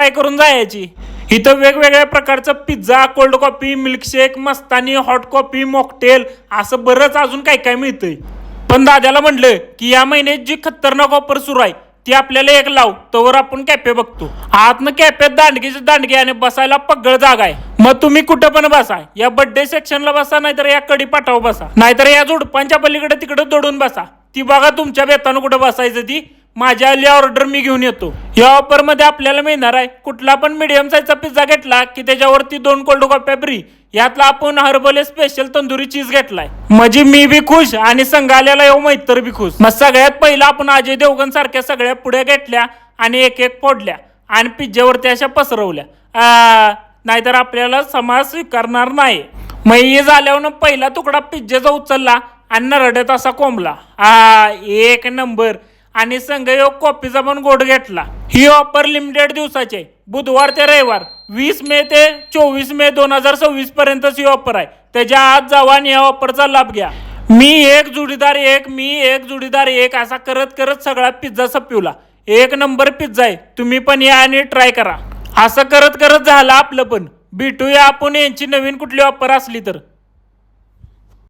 Try करून जायची। इथं वेगवेगळ्या प्रकारचं पिझ्झा, कोल्ड कॉफी, मिल्कशेक, मस्तानी, हॉट कॉफी, मॉकटेल असं बरंच अजून काय काय मिळतंय। पण दादाला म्हटलं की या महिन्यात जी खतरनाक ऑफर सुरू आहे ती आपल्याला एक लाव, तोवर आपण कॅफे बघतो। आतनं कॅफेत दांडगीचे दांडगे आणि बसायला पगळ जागा आहे। मग तुम्ही कुठं पण बसा, या बर्थडे सेक्शनला बसा, नाहीतर या कडी पाठावर बसा, नाहीतर या झुडपांच्या पलीकडे तिकडे दडून बसा। ती बघा तुमच्या बेतानं कुठं बसायचं ती माझी आली ऑर्डर मी घेऊन येतो। या ऑफर मध्ये आपल्याला मिळणार आहे कुठला पण मीडियम साईजचा पिझ्झा घेतला की त्याच्यावरती 2 कोल्ड कॉफ्या फ्री। यातला आपण हर्बल स्पेशल तंदुरी चीज घेतलाय, म्हणजे मी बी खुश आणि संघ आलेला येऊ मैत्र बी खुश। मग सगळ्यात पहिला आपण अजय देवगण सारख्या सगळ्या पुढे घेतल्या आणि एक एक फोडल्या आणि पिझ्झ्यावरती अशा पसरवल्या, नाहीतर आपल्याला समाज स्वीकारणार नाही। मग हे झाल्यावर पहिला तुकडा पिझ्झाचा उचलला आणि नरड्यात असा कोंबला, एक नंबर। आणि संघ योग कॉफीचा पण गोड घेतला। ही ऑफर लिमिटेड दिवसाची आहे, बुधवार ते रविवार 20 मे ते 24 मे 2026 पर्यंतच ही ऑफर आहे। त्याच्या आत जावा आणि या ऑफरचा लाभ घ्या। मी एक जुडीदार एक, मी एक जुडीदार एक असा करत करत सगळा पिझ्झा सपवला। एक नंबर पिझ्झा आहे, तुम्ही पण या आणि ट्राय करा। असं करत करत झालं आपलं पण। भेटूया आपण यांची नवीन कुठली ऑफर असली तर।